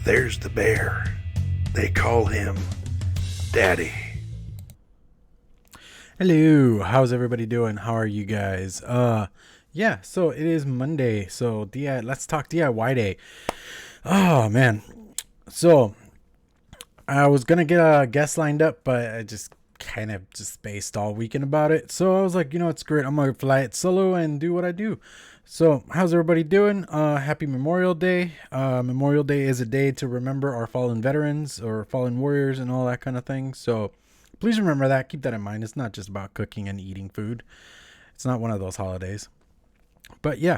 There's the bear. They call him Daddy. Hello, how's everybody doing? How are you guys? Yeah, so it is Monday, so let's talk DIY day. Oh man, so I was gonna get a guest lined up, but I just kind of just spaced all weekend about it. So I was like, it's great. I'm gonna fly it solo and do what I do. So how's everybody doing? Happy Memorial Day. Memorial Day is a day to remember our fallen veterans or fallen warriors and all that kind of thing. So please remember that. Keep that in mind. It's not just about cooking and eating food. It's not one of those holidays. But yeah,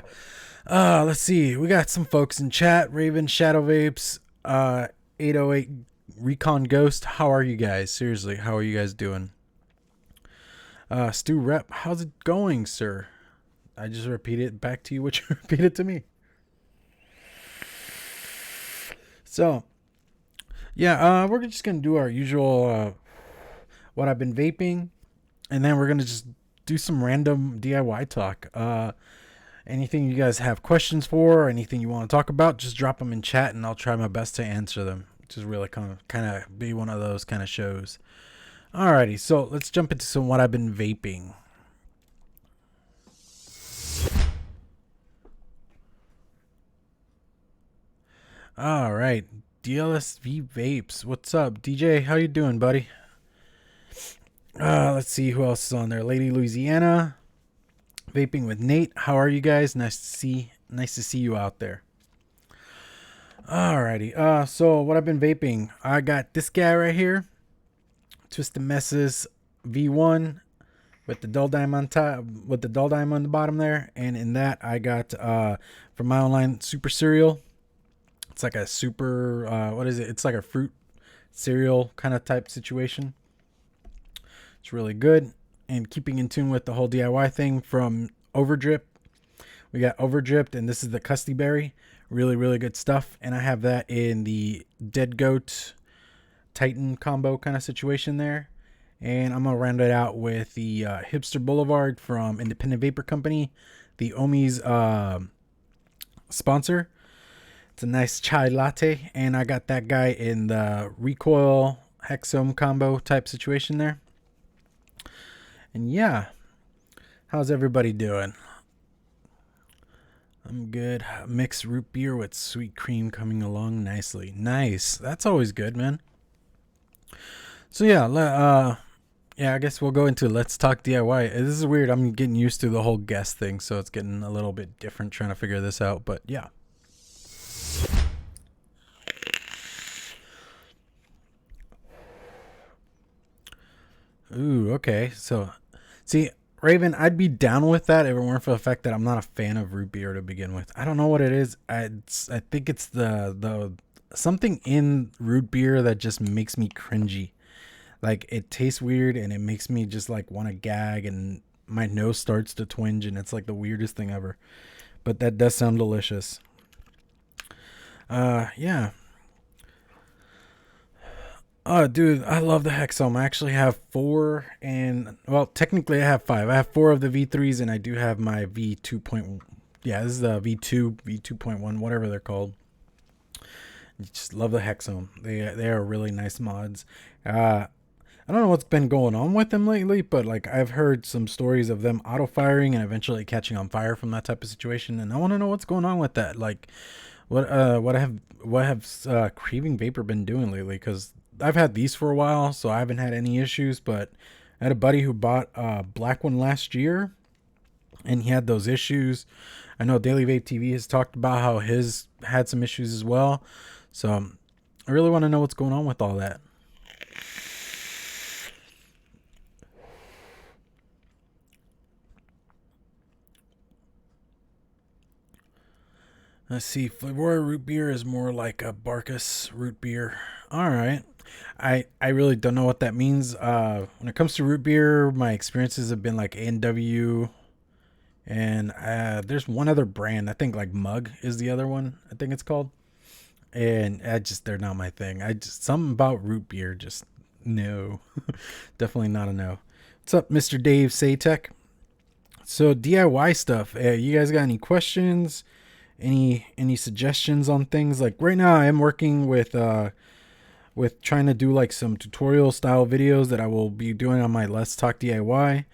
let's see. We got some folks in chat. Raven, Shadow Vapes, 808 Recon Ghost. How are you guys? Seriously, how are you guys doing? Stu Rep, how's it going, sir? I just repeated back to you what you repeated to me. So, yeah, we're just going to do our usual what I've been vaping, and then we're going to just do some random DIY talk. Anything you guys have questions for, or anything you want to talk about, just drop them in chat, and I'll try my best to answer them. Just really kind of be one of those kind of shows. Alrighty, so let's jump into some what I've been vaping. All right, DLSV Vapes. What's up, DJ? How you doing, buddy? Let's see who else is on there. Lady Louisiana, Vaping with Nate. How are you guys? Nice to see you out there. Alrighty. So what I've been vaping, I got this guy right here, Twisted Messes V1 with the dull dime on top, with the dull dime on the bottom there, and in that I got from my online Super Cereal. It's like a super, what is it? It's like a fruit cereal kind of type situation. It's really good. And keeping in tune with the whole DIY thing from Overdrip. We got Overdripped, and this is the Custy Berry. Really, really good stuff. And I have that in the Dead Goat Titan combo kind of situation there. And I'm going to round it out with the Hipster Boulevard from Independent Vapor Company. The Ohmies sponsor. It's a nice chai latte, and I got that guy in the recoil hexome combo type situation there. And yeah, how's everybody doing? I'm good. Mixed root beer with sweet cream coming along nicely. Nice. That's always good, man. So yeah, I guess we'll go into Let's Talk DIY. This is weird. I'm getting used to the whole guest thing, so it's getting a little bit different trying to figure this out, but yeah. Ooh, okay. So, see, Raven, I'd be down with that if it weren't for the fact that I'm not a fan of root beer to begin with. I don't know what it is. I think it's the something in root beer that just makes me cringy. Like, it tastes weird, and it makes me just like want to gag, and my nose starts to twinge, and it's like the weirdest thing ever. But that does sound delicious. Yeah. Oh, dude, I love the Hexome. I actually have 4, and, well, technically I have 5. I have 4 of the V3s, and I do have my V2. Yeah, this is the V2, V2.1, whatever they're called. Just love the Hexome. They are really nice mods. I don't know what's been going on with them lately, but like I've heard some stories of them auto firing and eventually catching on fire from that type of situation, and I want to know what's going on with that. Like, what have Craving Vapor been doing lately? Because I've had these for a while, so I haven't had any issues, but I had a buddy who bought a black one last year, and he had those issues. I know Daily Vape TV has talked about how his had some issues as well, so I really want to know what's going on with all that. Let's see, Flavora root beer is more like a Barkus root beer. All right. I really don't know what that means. When it comes to root beer, my experiences have been like A&W, and there's one other brand. I think like Mug is the other one, I think it's called. And they're not my thing. Something about root beer, just no. Definitely not a no. What's up, Mr. Dave Satek? So DIY stuff. You guys got any questions? any suggestions on things. Like right now I am working with trying to do like some tutorial style videos that I will be doing on my Let's Talk DIY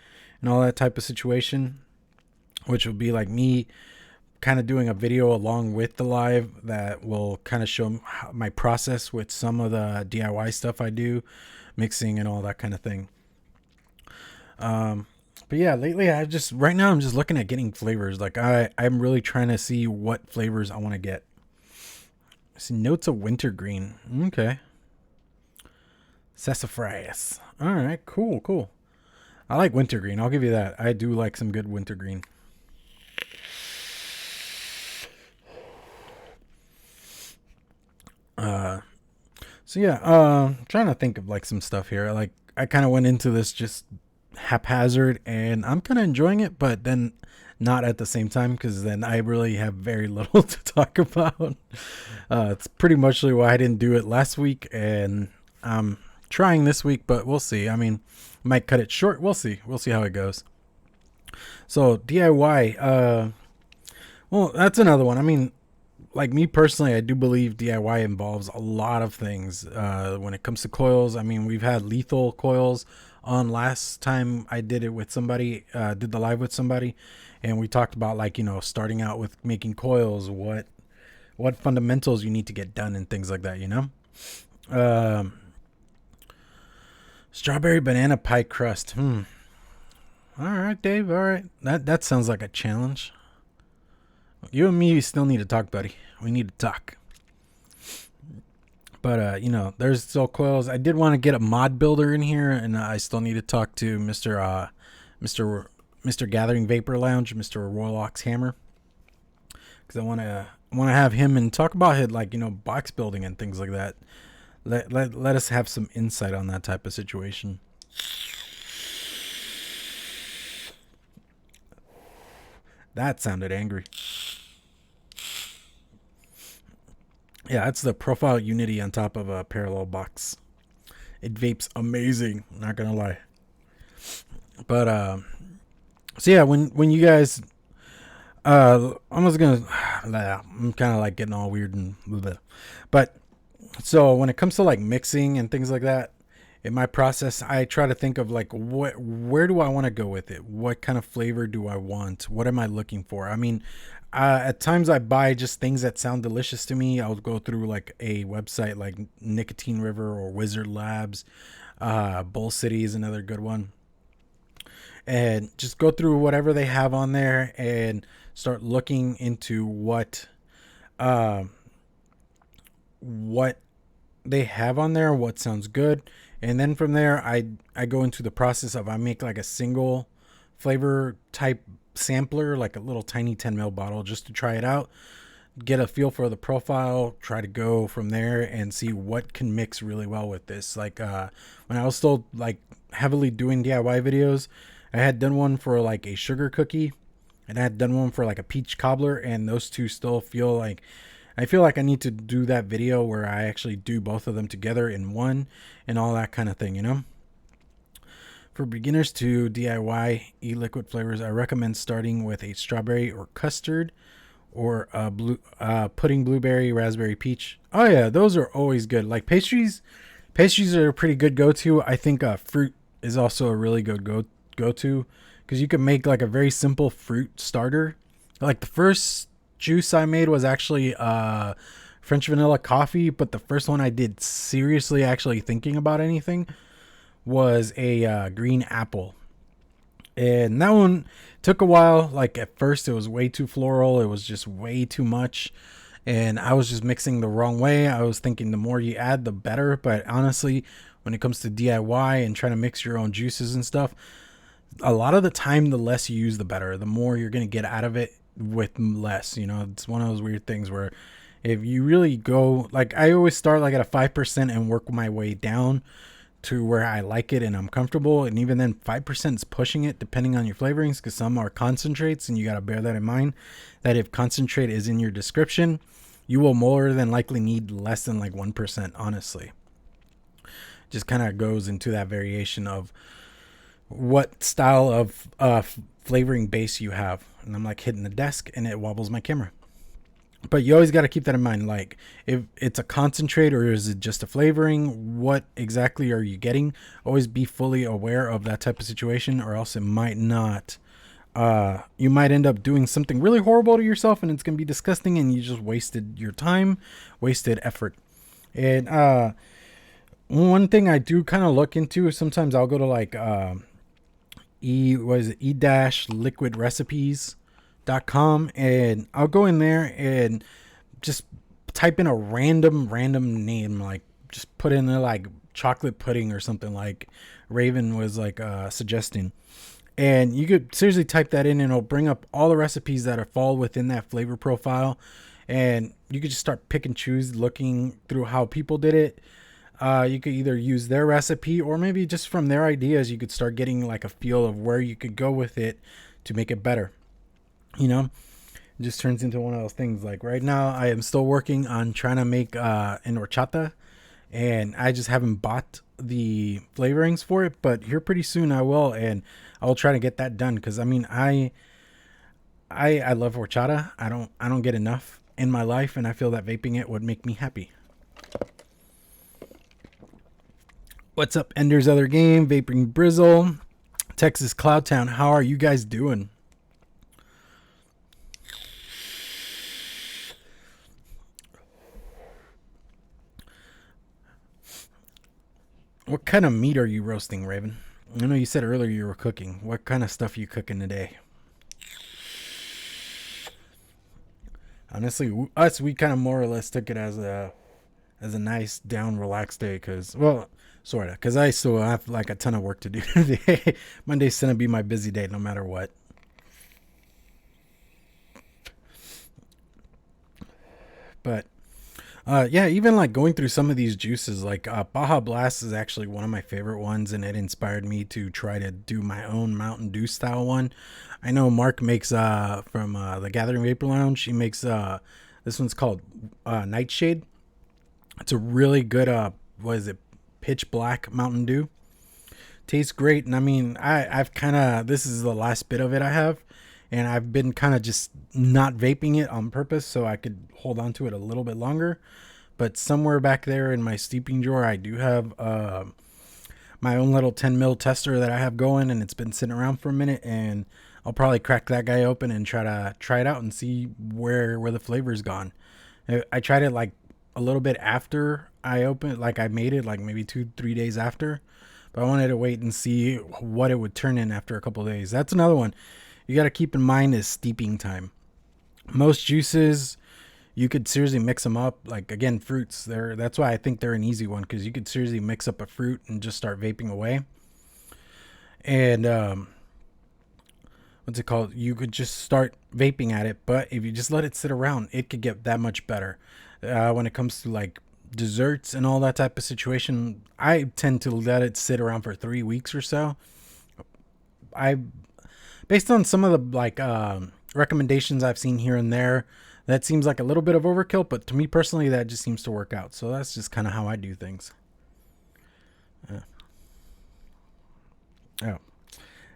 and all that type of situation, which will be like me kind of doing a video along with the live that will kind of show my process with some of the DIY stuff I do, mixing and all that kind of thing. But yeah, lately right now I'm just looking at getting flavors. Like I'm really trying to see what flavors I want to get. See notes of wintergreen. Okay. Sassafras. All right, cool. I like wintergreen. I'll give you that. I do like some good wintergreen. So yeah, trying to think of like some stuff here. Like I kind of went into this just haphazard, and I'm kind of enjoying it, but then not at the same time, because then I really have very little to talk about. It's pretty much why I didn't do it last week, and I'm trying this week, but we'll see. I mean, might cut it short. We'll see how it goes. So DIY, well, that's another one. I mean, like me personally, I do believe DIY involves a lot of things. When it comes to coils, I mean, we've had lethal coils on last time I did it with somebody, did the live with somebody, and we talked about like, starting out with making coils, what fundamentals you need to get done and things like that, Strawberry banana pie crust. All right, Dave. All right. That sounds like a challenge. You and me still need to talk, buddy. We need to talk. But, there's still coils. I did want to get a mod builder in here, and I still need to talk to Mr. Gathering Vapor Lounge, Mr. Royalox Hammer. Because I want to have him and talk about it, like, box building and things like that. Let us have some insight on that type of situation. That sounded angry. Yeah, that's the Profile Unity on top of a parallel box. It vapes amazing, not gonna lie. But so yeah, when you guys, I'm kind of like getting all weird and blah, blah. But so when it comes to like mixing and things like that, in my process, I try to think of like where do I want to go with it? What kind of flavor do I want? What am I looking for? I mean, at times I buy just things that sound delicious to me. I'll go through like a website like Nicotine River or Wizard Labs. Bull City is another good one. And just go through whatever they have on there and start looking into what they have on there, what sounds good. And then from there, I go into the process of I make like a single flavor type sampler, like a little tiny 10 ml bottle, just to try it out, get a feel for the profile, try to go from there and see what can mix really well with this. Like when I was still like heavily doing DIY videos, I had done one for like a sugar cookie, and I had done one for like a peach cobbler, and those two still feel like I need to do that video where I actually do both of them together in one and all that kind of thing, For beginners to DIY e-liquid flavors, I recommend starting with a strawberry or custard or pudding, blueberry, raspberry, peach. Oh yeah, those are always good. Like pastries are a pretty good go-to. I think fruit is also a really good go-to because you can make like a very simple fruit starter. Like the first juice I made was actually French vanilla coffee, but the first one I did seriously actually thinking about anything was a green apple, and that one took a while. Like at first it was way too floral, it was just way too much, and I was just mixing the wrong way. I was thinking the more you add the better, but honestly when it comes to DIY and trying to mix your own juices and stuff, a lot of the time the less you use the better, the more you're going to get out of it with less. It's one of those weird things where if you really go, like I always start like at a 5% and work my way down to where I like it and I'm comfortable. And even then 5% is pushing it depending on your flavorings, because some are concentrates, and you got to bear that in mind, that if concentrate is in your description, you will more than likely need less than like 1%. Honestly, just kind of goes into that variation of what style of flavoring base you have. And I'm like hitting the desk and it wobbles my camera. But you always got to keep that in mind. Like, if it's a concentrate or is it just a flavoring, what exactly are you getting? Always be fully aware of that type of situation, or else it might not. You might end up doing something really horrible to yourself, and it's gonna be disgusting, and you just wasted your time, wasted effort. And one thing I do kind of look into is sometimes I'll go to like e-liquidrecipes.com, and I'll go in there and just type in a random name, like just put in there like chocolate pudding or something like Raven was like suggesting. And you could seriously type that in and it'll bring up all the recipes that are fall within that flavor profile. And you could just start pick and choose looking through how people did it. You could either use their recipe or maybe just from their ideas, you could start getting like a feel of where you could go with it to make it better. You know, it just turns into one of those things. Like right now, I am still working on trying to make an horchata, and I just haven't bought the flavorings for it. But here pretty soon I will, and I will try to get that done. Because I mean, I love horchata. I don't get enough in my life, and I feel that vaping it would make me happy. What's up, Ender's Other Game, Vaping Brizzle, Texas Cloudtown? How are you guys doing? What kind of meat are you roasting, Raven? I know you said earlier you were cooking. What kind of stuff are you cooking today? Honestly, we kind of more or less took it as a nice down relaxed day, because sort of, because I still have like a ton of work to do today. Monday's gonna be my busy day no matter what. But yeah, even like going through some of these juices, like Baja Blast is actually one of my favorite ones, and it inspired me to try to do my own Mountain Dew style one. I know Mark makes from the Gathering Vapor Lounge. He makes this one's called Nightshade. It's a really good what is it, pitch black Mountain Dew. Tastes great, and I mean, I've kind of, this is the last bit of it I have, and I've been kind of just not vaping it on purpose so I could hold on to it a little bit longer. But somewhere back there in my steeping drawer, I do have my own little 10 mil tester that I have going, and it's been sitting around for a minute, and I'll probably crack that guy open and try it out and see where the flavor's gone. I tried it like a little bit after I opened, like I made it like maybe 2-3 days after, but I wanted to wait and see what it would turn in after a couple of days. That's another one you got to keep in mind is steeping time. Most juices, you could seriously mix them up. Like again, fruits, that's why I think they're an easy one, because you could seriously mix up a fruit and just start vaping away. And what's it called? You could just start vaping at it, but if you just let it sit around, it could get that much better. When it comes to like desserts and all that type of situation, I tend to let it sit around for 3 weeks or so. Based on some of the like recommendations I've seen here and there, that seems like a little bit of overkill, but to me personally, that just seems to work out. So that's just kind of how I do things. Oh,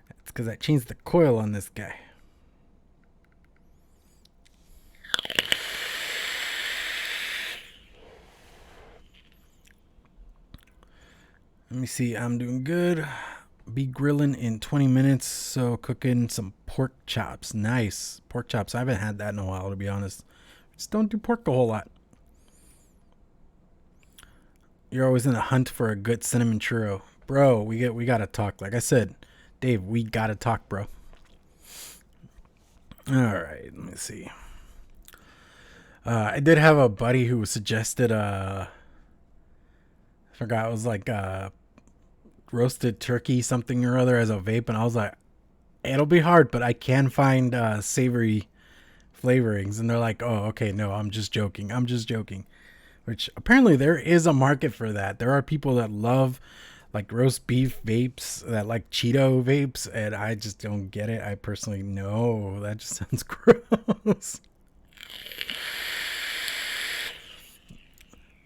it's because I changed the coil on this guy. Let me see. I'm doing good. Be grilling in 20 minutes, so cooking some pork chops. Nice. Pork chops. I haven't had that in a while, to be honest. Just don't do pork a whole lot. You're always in a hunt for a good cinnamon churro. Bro, we gotta talk. Like I said, Dave, we gotta talk, bro. Alright, let me see. I did have a buddy who suggested I forgot, it was like roasted turkey something or other as a vape, and I was like, it'll be hard, but I can find savory flavorings. And they're like, oh, okay, no, I'm just joking, which apparently there is a market for that. There are people that love like roast beef vapes, that like Cheeto vapes, and I just don't get it. I personally, no, that just sounds gross.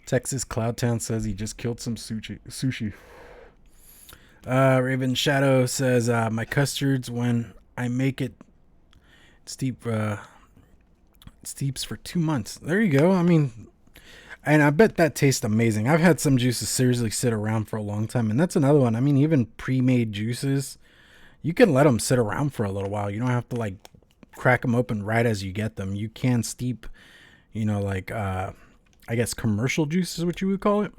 Texas Cloudtown says he just killed some sushi. Raven Shadow says, my custards, when I make it steep, steeps for 2 months. There you go. I mean, and I bet that tastes amazing. I've had some juices seriously sit around for a long time, and that's another one. I mean, even pre-made juices, you can let them sit around for a little while. You don't have to like crack them open right as you get them. You can steep, like I guess commercial juice is what you would call it.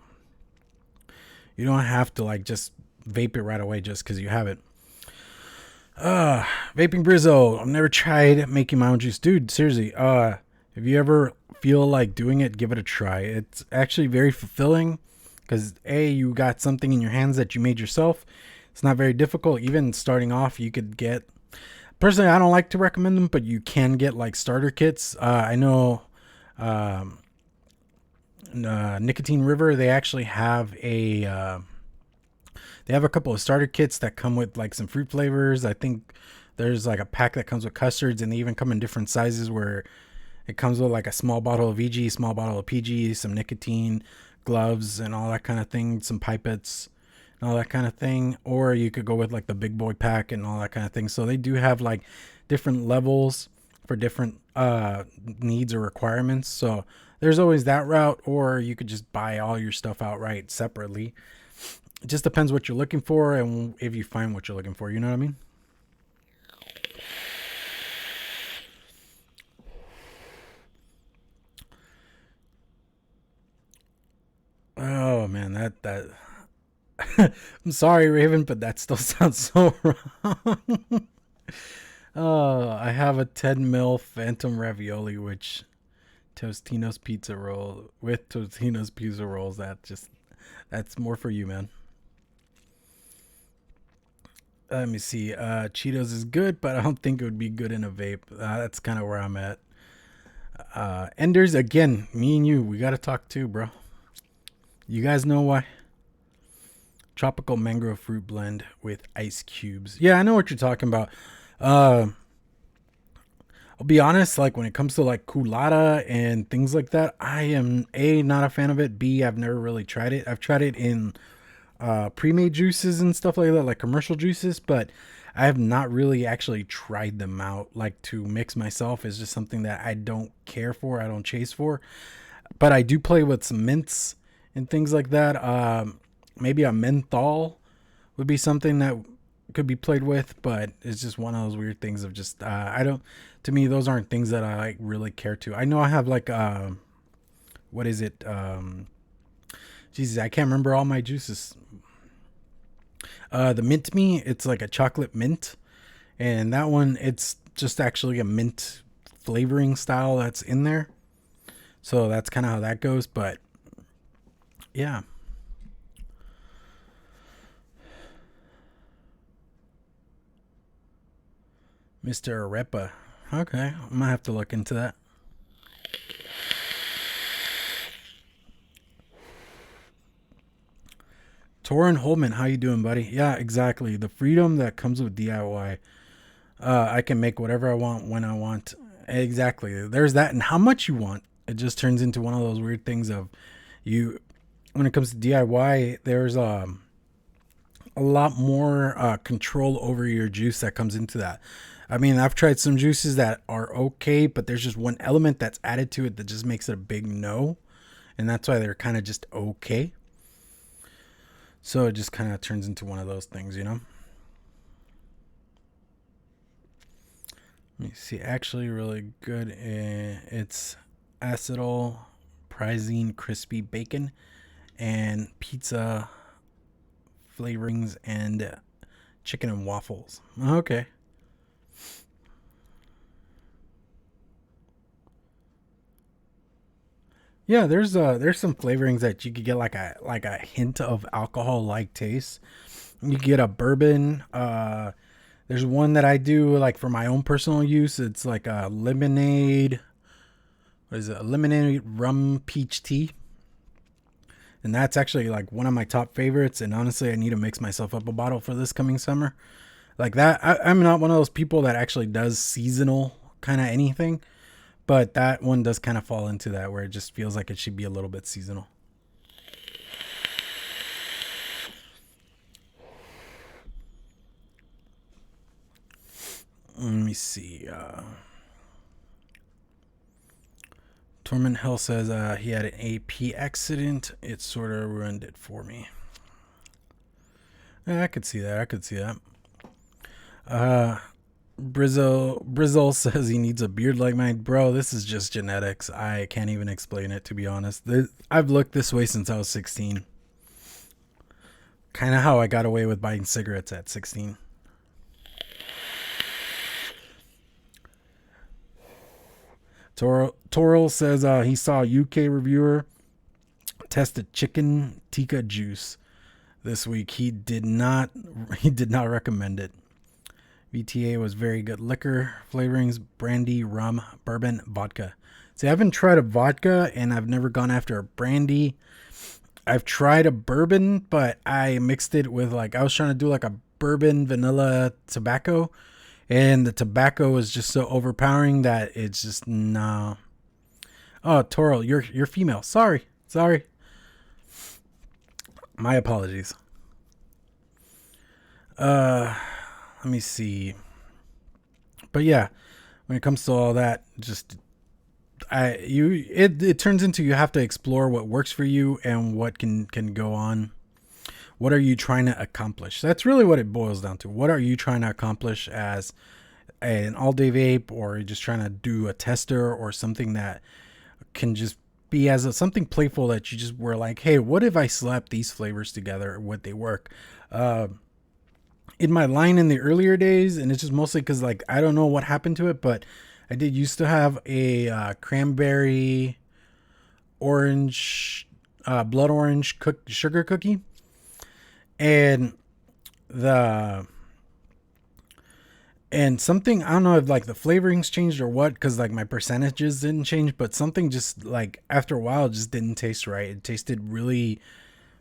You don't have to like just vape it right away just because you have it. Vaping Brizzo. I've never tried making my own juice. Dude, seriously, if you ever feel like doing it, give it a try. It's actually very fulfilling because you got something in your hands that you made yourself. It's not very difficult. Even starting off, you could get, personally, I don't like to recommend them, but you can get like starter kits. I know Nicotine River, they actually have they have a couple of starter kits that come with like some fruit flavors. I think there's like a pack that comes with custards, and they even come in different sizes where it comes with like a small bottle of VG, small bottle of PG, some nicotine, gloves, and all that kind of thing, some pipettes and all that kind of thing. Or you could go with like the big boy pack and all that kind of thing. So they do have like different levels for different needs or requirements. So there's always that route, or you could just buy all your stuff outright separately. It just depends what you're looking for and if you find what you're looking for. You know what I mean? Oh man, that I'm sorry, Raven, but that still sounds so wrong. Oh, I have a 10 mil Phantom ravioli, which Tostino's pizza roll with Tostino's pizza rolls. That's more for you, man. Let me see. Cheetos is good, but I don't think it would be good in a vape. That's kind of where I'm at. Enders, again, me and you, we got to talk too, bro. You guys know why? Tropical mango fruit blend with ice cubes. Yeah, I know what you're talking about. I'll be honest, like when it comes to like Q80 and things like that, I am not a fan of it. B, I've never really tried it. I've tried it in pre-made juices and stuff like that, like commercial juices, but I have not really actually tried them out. Like to mix myself is just something that I don't care for. I don't chase for, but I do play with some mints and things like that. Maybe a menthol would be something that could be played with, but it's just one of those weird things of just I don't. To me, those aren't things that I like really care to. I know I have like what is it? Jesus, I can't remember all my juices. The mint me, it's like a chocolate mint, and that one it's just actually a mint flavoring style that's in there. So that's kind of how that goes, but yeah. Mr. Arepa. Okay, I might have to look into that. Torin Holman, how you doing, buddy? Yeah, exactly. The freedom that comes with DIY. I can make whatever I want when I want. Exactly. There's that, and how much you want. It just turns into one of those weird things of you. When it comes to DIY, there's a lot more control over your juice that comes into that. I mean, I've tried some juices that are okay, but there's just one element that's added to it that just makes it a big no. And that's why they're kind of just okay. So it just kind of turns into one of those things, you know? Let me see. Actually, really good. It's acetyl, Prizine crispy bacon, and pizza flavorings, and chicken and waffles. Okay. Yeah, there's some flavorings that you could get like a hint of alcohol like taste. You could get a bourbon. There's one that I do like for my own personal use. It's like a lemonade. What is it? A lemonade rum peach tea. And that's actually like one of my top favorites. And honestly, I need to mix myself up a bottle for this coming summer. Like that, I'm not one of those people that actually does seasonal kind of anything. But that one does kind of fall into that where it just feels like it should be a little bit seasonal. Let me see. Torment Hill says he had an AP accident. It sort of ruined it for me. Yeah, I could see that. Brizzle says he needs a beard like mine. Bro, this is just genetics. I can't even explain it, to be honest. I've looked this way since I was 16. Kind of how I got away with buying cigarettes at 16. Toril says he saw a UK reviewer test a chicken tikka juice this week. He did not recommend it. VTA was very good. Liquor flavorings: brandy, rum, bourbon, vodka. See, I haven't tried a vodka and I've never gone after a brandy. I've tried a bourbon, but I mixed it with I was trying to do a bourbon vanilla tobacco, and the tobacco was just so overpowering that it's just no. Oh, Toril, you're female. Sorry. My apologies. Let me see. But yeah, when it comes to all that, just it turns into you have to explore what works for you and what can go on. What are you trying to accomplish? That's really what it boils down to. What are you trying to accomplish as an all-day vape, or just trying to do a tester or something that can just be as something playful that you just were like, hey, what if I slap these flavors together? Would they work? In my line in the earlier days, and it's just mostly because I don't know what happened to it, but I did used to have a cranberry orange, blood orange sugar cookie, and something, I don't know if the flavorings changed or what, because my percentages didn't change, but something just after a while just didn't taste right. It tasted really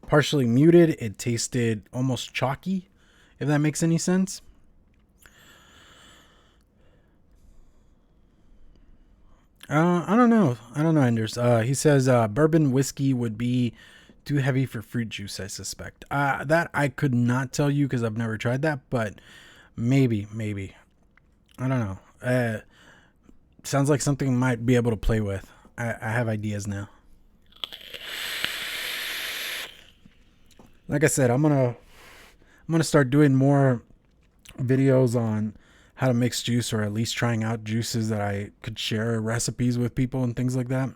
partially muted. It tasted almost chalky, if that makes any sense. I don't know, Anders. He says bourbon whiskey would be too heavy for fruit juice, I suspect. That I could not tell you because I've never tried that, but maybe. I don't know. Sounds like something I might be able to play with. I have ideas now. Like I said, I'm gonna start doing more videos on how to mix juice, or at least trying out juices that I could share recipes with people and things like that.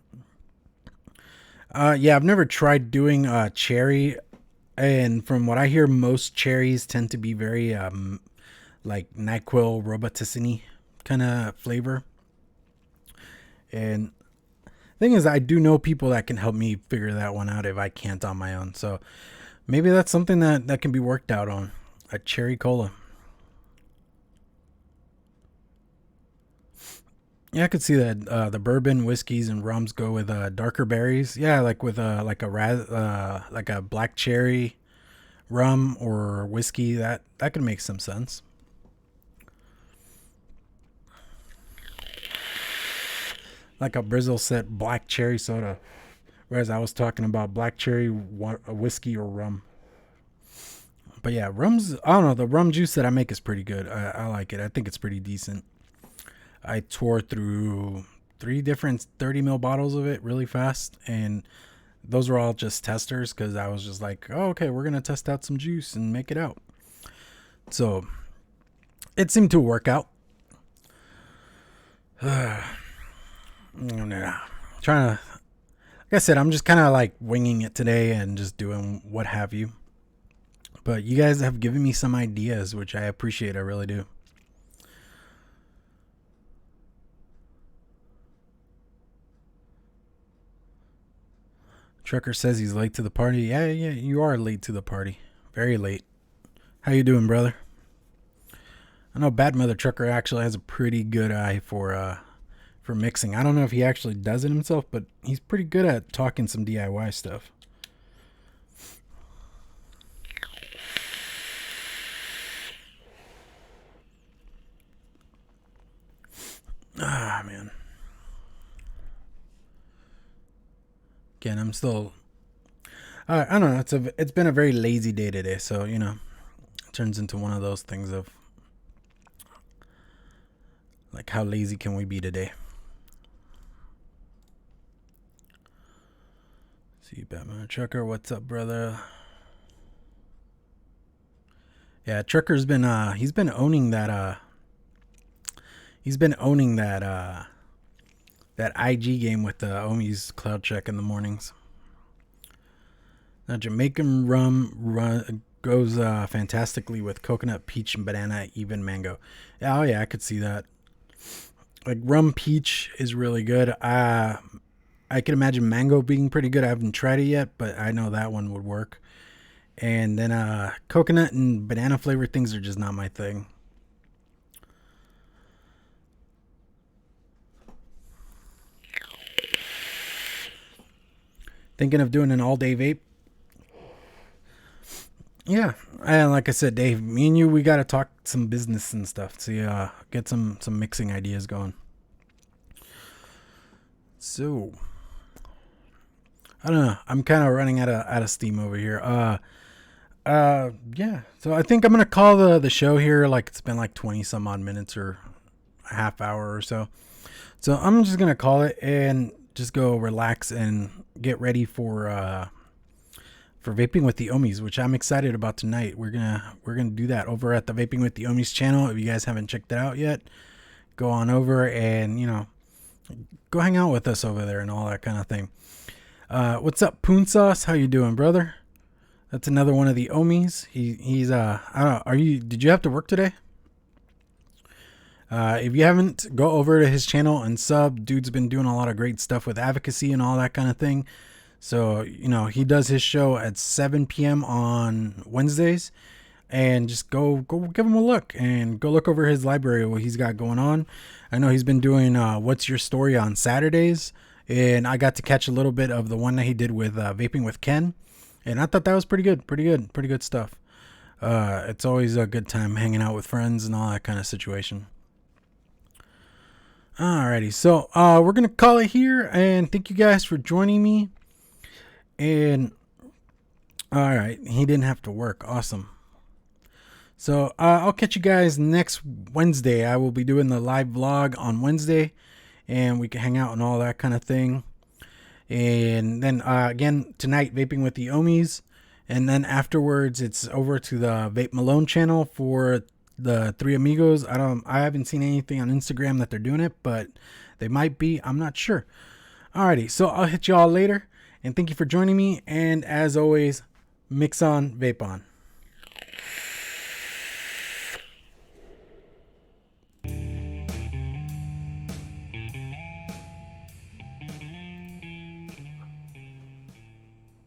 Yeah, I've never tried doing cherry, and from what I hear, most cherries tend to be very NyQuil robitussin kind of flavor. And thing is, I do know people that can help me figure that one out if I can't on my own. So maybe that's something that can be worked out on. A cherry cola. Yeah, I could see that the bourbon, whiskeys, and rums go with darker berries. Yeah, with a black cherry rum or whiskey. That could make some sense. Like a Brizzle said, black cherry soda, whereas I was talking about black cherry whiskey or rum. But yeah, rums, I don't know, the rum juice that I make is pretty good. I like it. I think it's pretty decent. I tore through 3 different 30 ml bottles of it really fast, and those were all just testers because I was just like, oh, okay, we're gonna test out some juice and make it out. So it seemed to work out. Trying to, like I said, I'm just kind of winging it today and just doing what have you. But you guys have given me some ideas, which I appreciate. I really do. Trucker says he's late to the party. Yeah, you are late to the party. Very late. How you doing, brother? I know Bad Mother Trucker actually has a pretty good eye for mixing. I don't know if he actually does it himself, but he's pretty good at talking some DIY stuff. Ah, man. Again, I'm still, I don't know. It's been a very lazy day today, so it turns into one of those things of how lazy can we be today? See Batman Trucker, what's up, brother? Yeah, Trucker's been he's been owning that that IG game with the Ohmies Cloud Check in the mornings. Now Jamaican rum goes fantastically with coconut, peach, and banana, even mango. Oh yeah, I could see that. Like rum peach is really good. I can imagine mango being pretty good. I haven't tried it yet, but I know that one would work. And then coconut and banana flavored things are just not my thing. Thinking of doing an all-day vape? Yeah, and like I said, Dave, me and you, we got to talk some business and stuff to get some mixing ideas going. So, I don't know. I'm kind of running out of steam over here. Yeah. So I think I'm gonna call the show here. Like it's been like 20 some odd minutes or a half hour or so. So I'm just gonna call it and just go relax and get ready for vaping with the Ohmies, which I'm excited about tonight. We're gonna do that over at the Vaping with the Ohmies channel. If you guys haven't checked it out yet, go on over and go hang out with us over there and all that kind of thing. What's up, PoonSauce? How you doing, brother? That's another one of the Ohmies. He's I don't know. Did you have to work today? If you haven't, go over to his channel and sub. Dude's been doing a lot of great stuff with advocacy and all that kind of thing. So, he does his show at 7 p.m. on Wednesdays, and just go give him a look and go look over his library, what he's got going on. I know he's been doing What's Your Story on Saturdays, and I got to catch a little bit of the one that he did with Vaping with Ken, and I thought that was pretty good stuff. It's always a good time hanging out with friends and all that kind of situation. Alrighty, so we're gonna call it here, and thank you guys for joining me. And all right, he didn't have to work. Awesome. So I'll catch you guys next Wednesday. I will be doing the live vlog on Wednesday, and we can hang out and all that kind of thing. And then again tonight, vaping with the Ohmies, and then afterwards it's over to the Vape Malone channel for the Three Amigos. I haven't seen anything on Instagram that they're doing it, but they might be. I'm not sure. Alrighty, so I'll hit y'all later, and thank you for joining me. And as always, mix on, vape on.